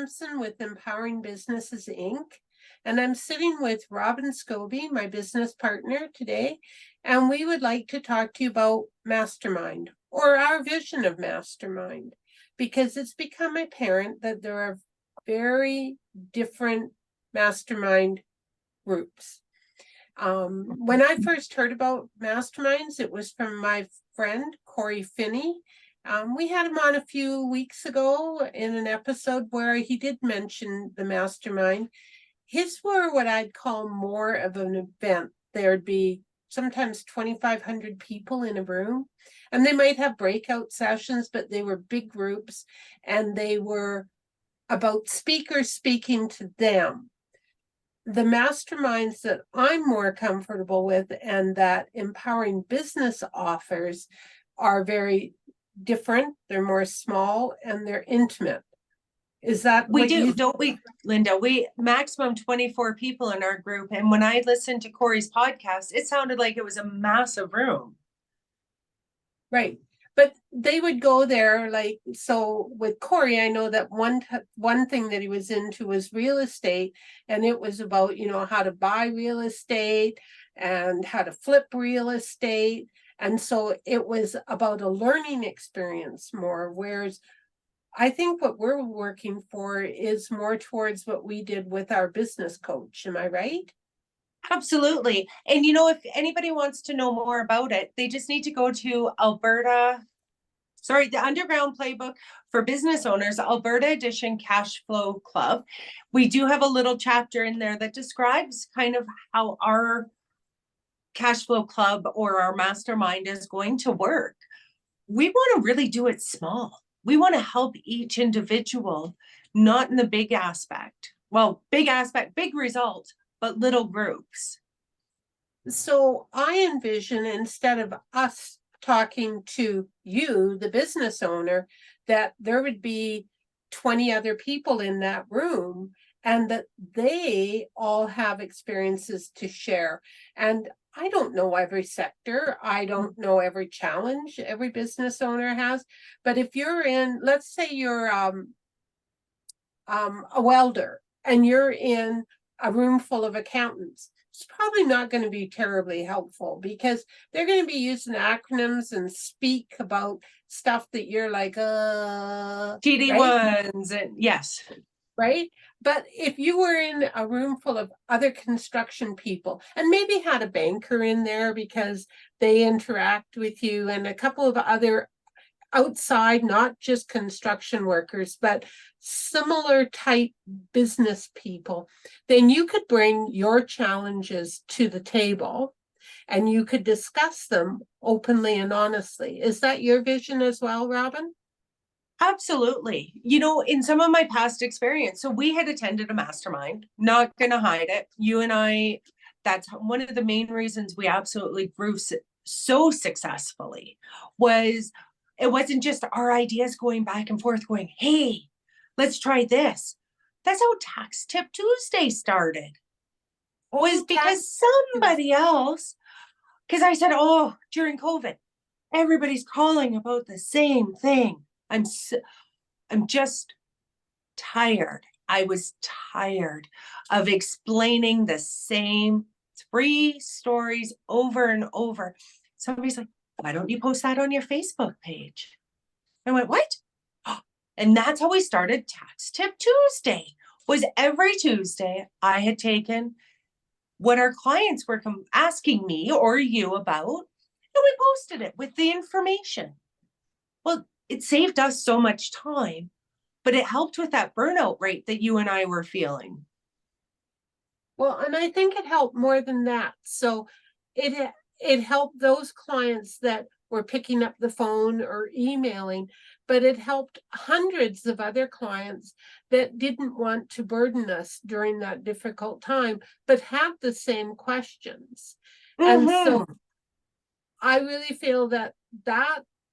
Simpson with Empowering Businesses, Inc. And I'm sitting with Robyn Scobey, my business partner today. And we would like to talk to you about Mastermind, or our vision of Mastermind, because it's become apparent that there are very different mastermind groups. When I first heard about masterminds, it was from my friend, Corey Finney. We had him on a few weeks ago in an episode where he did mention the mastermind. His were what I'd call more of an event. There'd be sometimes 2,500 people in a room, and they might have breakout sessions, but they were big groups, and they were about speakers speaking to them. The masterminds that I'm more comfortable with and that Empowering Business offers are very different. They're more small and they're intimate. Is that we do, don't we, Linda? We maximum 24 people in our group. And when I listened to Corey's podcast, it sounded like it was a massive room. Right. But they would go there, like, so with Corey, I know that one thing that he was into was real estate, and it was about, how to buy real estate and how to flip real estate. And so it was about a learning experience more, whereas I think what we're working for is more towards what we did with our business coach. Am I right? Absolutely. And if anybody wants to know more about it, they just need to go to the Underground Playbook for Business Owners, Alberta Edition Cash Flow Club. We do have a little chapter in there that describes kind of how our cash flow club or our mastermind is going to work. We want to really do it small. We want to help each individual, not in the big aspect. Well, big aspect, big result, but little groups. So I envision, instead of us talking to you, the business owner, that there would be 20 other people in that room and that they all have experiences to share. And I don't know every sector. I don't know every challenge every business owner has. But if you're in, let's say you're a welder and you're in a room full of accountants, it's probably not going to be terribly helpful because they're going to be using acronyms and speak about stuff that you're like, TD right? ones, and yes. Right? But if you were in a room full of other construction people and maybe had a banker in there because they interact with you and a couple of other outside, not just construction workers, but similar type business people, then you could bring your challenges to the table and you could discuss them openly and honestly. Is that your vision as well, Robyn? Absolutely. In some of my past experience, so we had attended a mastermind, not going to hide it. You and I, that's one of the main reasons we absolutely grew so successfully, was it wasn't just our ideas going back and forth going, hey, let's try this. That's how Tax Tip Tuesday started. Was because somebody else, because I said, during COVID, everybody's calling about the same thing. I'm just tired. I was tired of explaining the same 3 stories over and over. Somebody's like, why don't you post that on your Facebook page? I went, what? And that's how we started Tax Tip Tuesday. Was every Tuesday I had taken what our clients were asking me or you about, and we posted it with the information. Well, it saved us so much time, but it helped with that burnout rate that you and I were feeling. Well, and I think it helped more than that. So it helped those clients that were picking up the phone or emailing, but it helped hundreds of other clients that didn't want to burden us during that difficult time, but had the same questions. And so I really feel that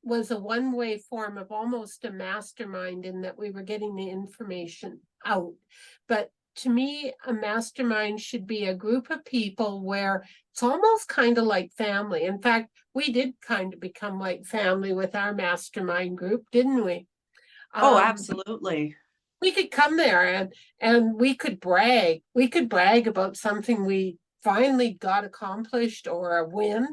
was a one-way form of almost a mastermind in that we were getting the information out. But to me, a mastermind should be a group of people where it's almost kind of like family. In fact, we did kind of become like family with our mastermind group, didn't we? Absolutely. we could come there and we could brag. We could brag about something we finally got accomplished or a win,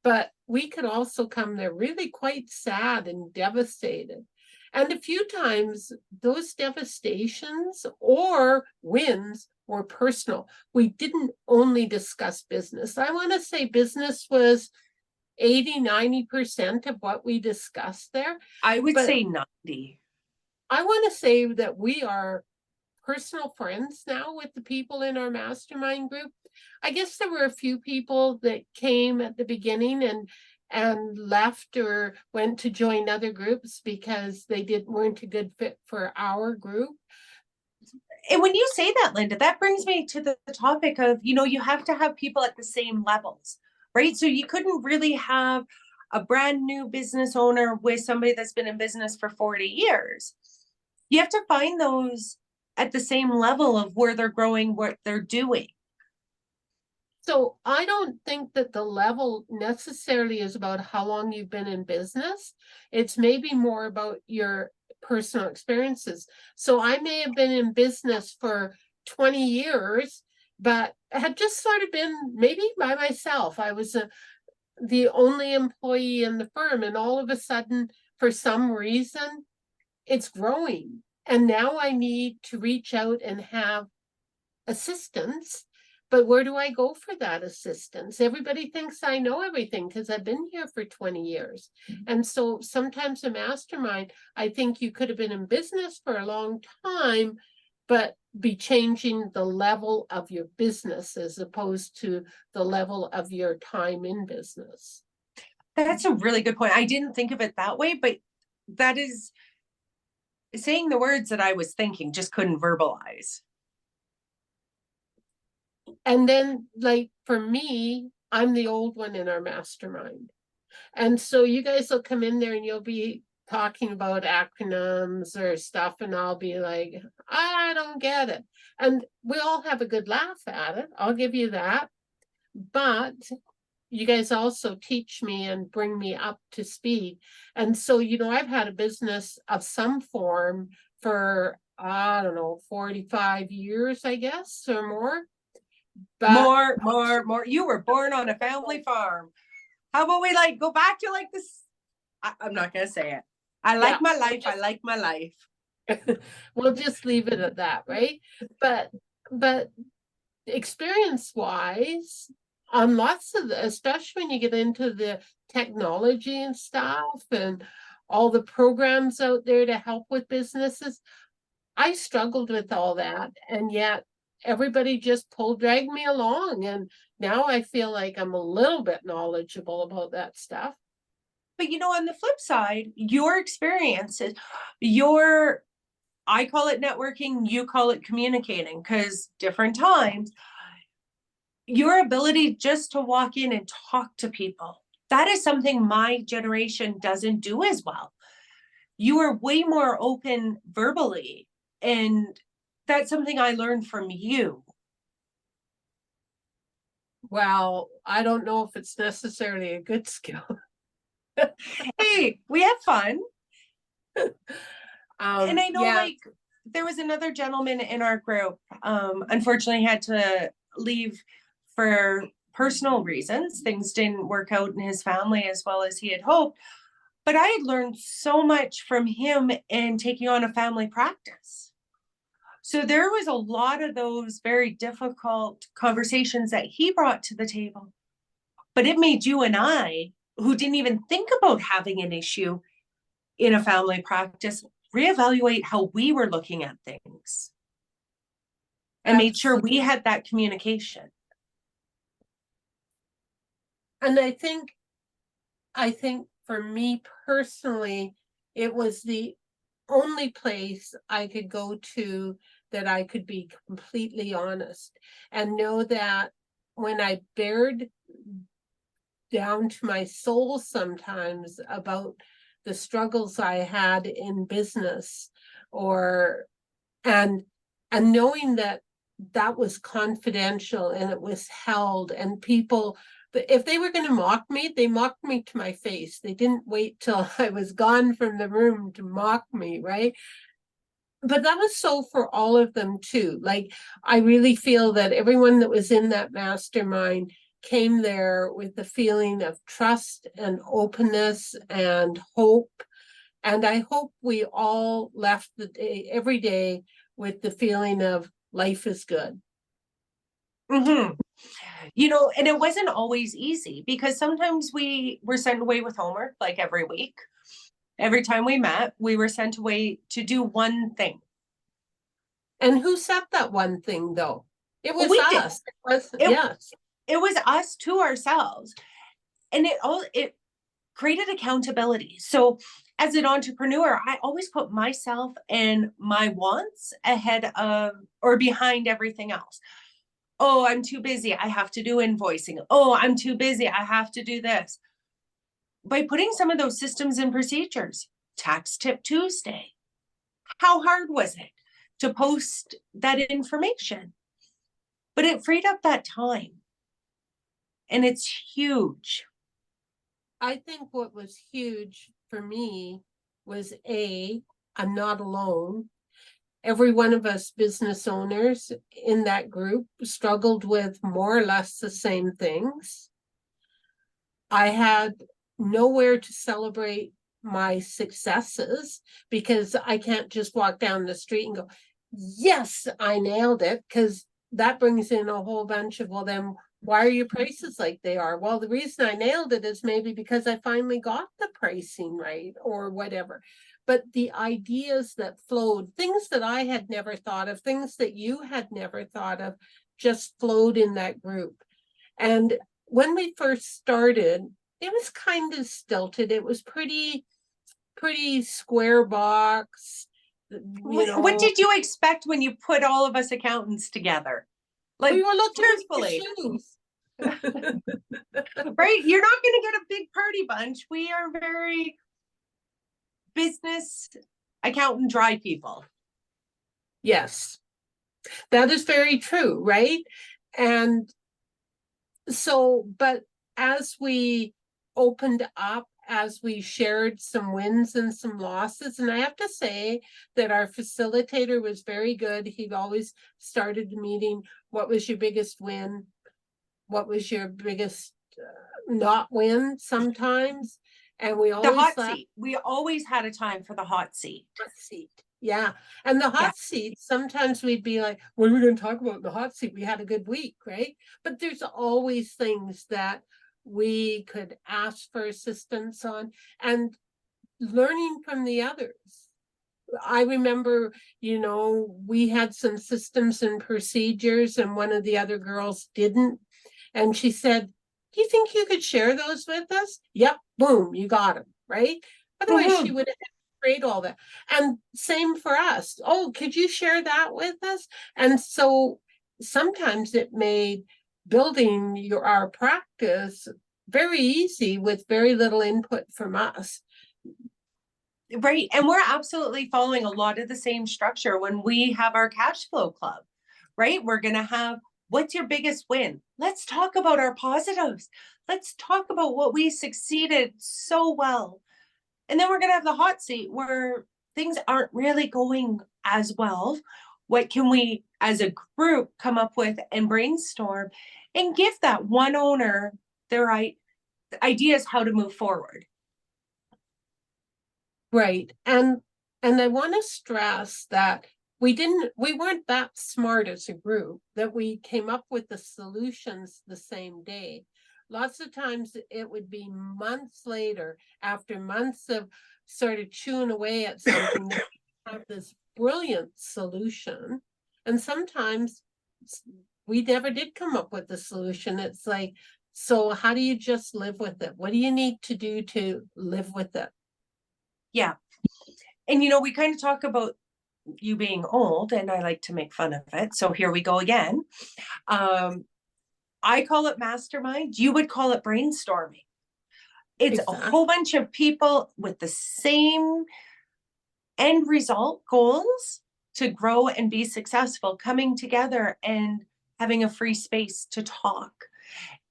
but we could also come there really quite sad and devastated. And a few times those devastations or wins were personal. We didn't only discuss business. I want to say business was 80-90% of what we discussed there. I would But say 90. I want to say that we are personal friends now with the people in our mastermind group. I guess there were a few people that came at the beginning and left or went to join other groups because they weren't a good fit for our group. And when you say that, Linda, that brings me to the topic of, you have to have people at the same levels, right? So you couldn't really have a brand new business owner with somebody that's been in business for 40 years. You have to find those at the same level of where they're growing, what they're doing. So I don't think that the level necessarily is about how long you've been in business. It's maybe more about your personal experiences. So I may have been in business for 20 years, but had just sort of been maybe by myself. I was the only employee in the firm, and all of a sudden, for some reason, it's growing. And now I need to reach out and have assistance. But where do I go for that assistance? Everybody thinks I know everything because I've been here for 20 years. And so sometimes a mastermind, I think you could have been in business for a long time, but be changing the level of your business as opposed to the level of your time in business. That's a really good point. I didn't think of it that way, but that is saying the words that I was thinking, just couldn't verbalize. And then, like, for me, I'm the old one in our mastermind. And so you guys will come in there and you'll be talking about acronyms or stuff, and I'll be like, I don't get it. And we all have a good laugh at it. I'll give you that. But you guys also teach me and bring me up to speed. And so, I've had a business of some form for, I don't know, 45 years, I guess, or more. But more. You were born on a family farm. How about we go back to this? I'm not going to say it. I like my life. I like my life. We'll just leave it at that, right? But experience-wise, on lots of especially when you get into the technology and stuff and all the programs out there to help with businesses, I struggled with all that, and yet everybody just dragged me along, and now I feel like I'm a little bit knowledgeable about that stuff. But on the flip side, your experiences, I call it networking, you call it communicating, because different times, your ability just to walk in and talk to people, that is something my generation doesn't do as well. You are way more open verbally, and that's something I learned from you. Well, I don't know if it's necessarily a good skill. Hey, we have fun. And I know, yeah. there was another gentleman in our group, unfortunately had to leave for personal reasons. Things didn't work out in his family as well as he had hoped. But I had learned so much from him in taking on a family practice. So there was a lot of those very difficult conversations that he brought to the table. But it made you and I, who didn't even think about having an issue in a family practice, reevaluate how we were looking at things. And made sure we had that communication. And I think for me personally, it was the only place I could go to that I could be completely honest and know that when I bared down to my soul sometimes about the struggles I had in business and knowing that was confidential and it was held, and people, if they were going to mock me, they mocked me to my face. They didn't wait till I was gone from the room to mock me, right? but that was so for all of them too. Like, I really feel that everyone that was in that mastermind came there with the feeling of trust and openness and hope. And I hope we all left the day, every day, with the feeling of life is good. Mm-hmm. You know, and it wasn't always easy because sometimes we were sent away with homework like every week. Every time we met, we were sent away to do one thing. And who set that one thing though? It was We did. us. It was, It, yes. it was us to ourselves. And it created accountability. So as an entrepreneur, I always put myself and my wants ahead of or behind everything else. Oh, I'm too busy. I have to do invoicing. Oh, I'm too busy. I have to do this. By putting some of those systems and procedures, Tax Tip Tuesday, how hard was it to post that information? But it freed up that time. And it's huge. I think what was huge for me was I'm not alone. Every one of us business owners in that group struggled with more or less the same things. I had nowhere to celebrate my successes because I can't just walk down the street and go, yes, I nailed it. Because that brings in a whole bunch of, well, then why are your prices like they are? Well, the reason I nailed it is maybe because I finally got the pricing right or whatever. But the ideas that flowed, things that I had never thought of, things that you had never thought of, just flowed in that group. And when we first started, it was kind of stilted. It was pretty square box, What did you expect when you put all of us accountants together? Like, we were looking truthfully, for shoes. right? You're not going to get a big party bunch. We are very business accountant dry people. Yes, that is very true, right? And so, but as we opened up, as we shared some wins and some losses, and I have to say that our facilitator was very good. He'd always started the meeting, what was your biggest win? What was your biggest not win sometimes? And we always the hot seat. We always had a time for the hot seat. Hot seat. Yeah. And the hot seat, sometimes we'd be like, what are we going to talk about in the hot seat? We had a good week, right? But there's always things that we could ask for assistance on and learning from the others. I remember, we had some systems and procedures, and one of the other girls didn't. And she said, do you think you could share those with us? Yep, boom, you got them, right? Otherwise, she would have create all that. And same for us. Oh, could you share that with us? And so sometimes it made building our practice very easy with very little input from us. Right. And we're absolutely following a lot of the same structure when we have our cash flow club, right? We're going to have, what's your biggest win? Let's talk about our positives. Let's talk about what we succeeded so well. And then we're going to have the hot seat where things aren't really going as well. What can we, as a group, come up with and brainstorm and give that one owner their ideas how to move forward? Right. And I want to stress that we weren't that smart as a group that we came up with the solutions the same day. Lots of times it would be months later, after months of sort of chewing away at something, that we have this brilliant solution. And sometimes we never did come up with the solution. It's like, so how do you just live with it? What do you need to do to live with it? Yeah. And, we kind of talk about you being old, and I like to make fun of it. So here we go again. I call it mastermind. You would call it brainstorming. It's a whole bunch of people with the same end result goals to grow and be successful, coming together and having a free space to talk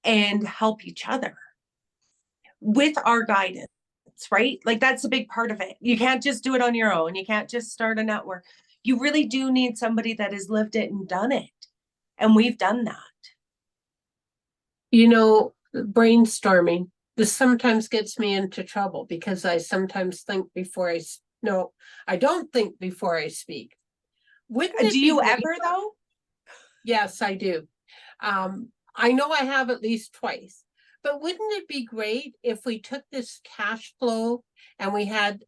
and help each other with our guidance, right? Like, that's a big part of it. You can't just do it on your own. You can't just start a network. you really do need somebody that has lived it and done it. And we've done that. You know, brainstorming, this sometimes gets me into trouble because I sometimes think before no, I don't think before I speak. Wouldn't it Do be you great? ever though? Yes, I do. I know I have at least twice, but wouldn't it be great if we took this cash flow and we had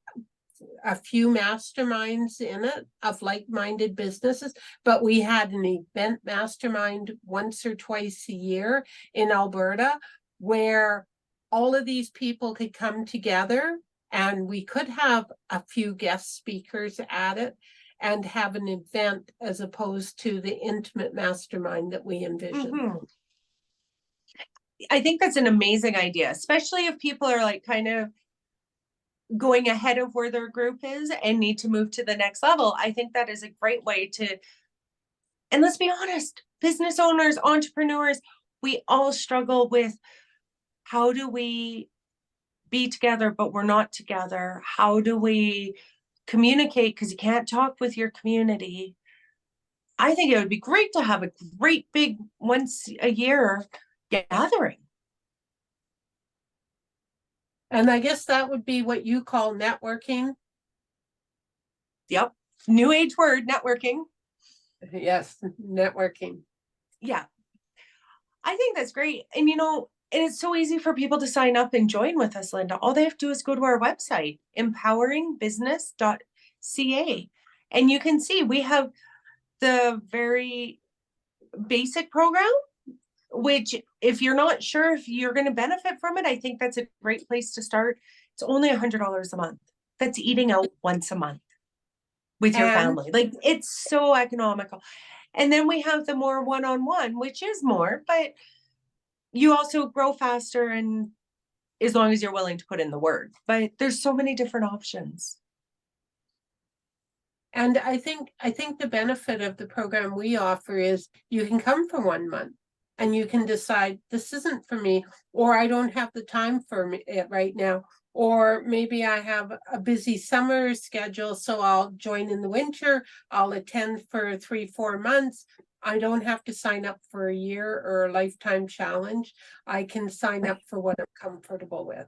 a few masterminds in it of like-minded businesses, but we had an event mastermind once or twice a year in Alberta where all of these people could come together and we could have a few guest speakers at it and have an event as opposed to the intimate mastermind that we envision. Mm-hmm. I think that's an amazing idea, especially if people are like kind of going ahead of where their group is and need to move to the next level. I think that is a great way to, and let's be honest, business owners, entrepreneurs, we all struggle with how do we be together, but we're not together? How do we communicate? Because you can't talk with your community. I think it would be great to have a great big once a year gathering. And I guess that would be what you call networking. Yep. New age word, networking. Yes, networking. Yeah. I think that's great. And and it's so easy for people to sign up and join with us, Linda. All they have to do is go to our website, empoweringbusiness.ca. And you can see we have the very basic program, which if you're not sure if you're going to benefit from it, I think that's a great place to start. It's only $100 a month. That's eating out once a month with your family. Like, it's so economical. And then we have the more one-on-one, which is more, but you also grow faster, and as long as you're willing to put in the work. But there's so many different options. And I think the benefit of the program we offer is you can come for 1 month and you can decide this isn't for me, or I don't have the time for it right now, or maybe I have a busy summer schedule, so I'll join in the winter, I'll attend for 3-4 months. I don't have to sign up for a year or a lifetime challenge. I can sign up for what I'm comfortable with.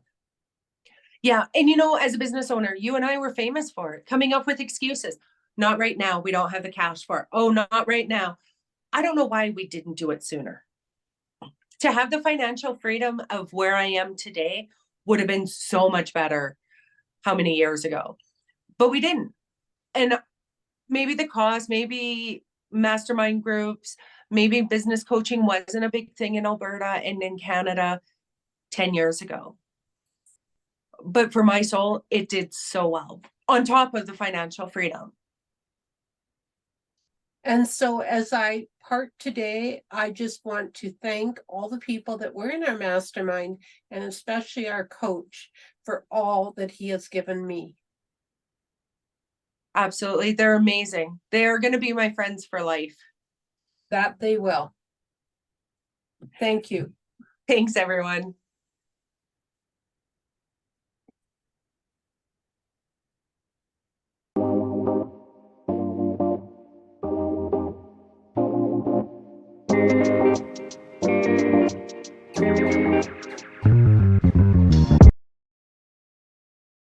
Yeah. And as a business owner, you and I were famous for it, coming up with excuses. Not right now. We don't have the cash for it. Oh, not right now. I don't know why we didn't do it sooner. To have the financial freedom of where I am today would have been so much better how many years ago, but we didn't. And maybe the cost, maybe mastermind groups, maybe business coaching wasn't a big thing in Alberta and in Canada 10 years ago. But for my soul, it did so well on top of the financial freedom. And so as I part today, I just want to thank all the people that were in our mastermind, and especially our coach, for all that he has given me. Absolutely. They're amazing. They're going to be my friends for life. That they will. Thank you. Thanks, everyone.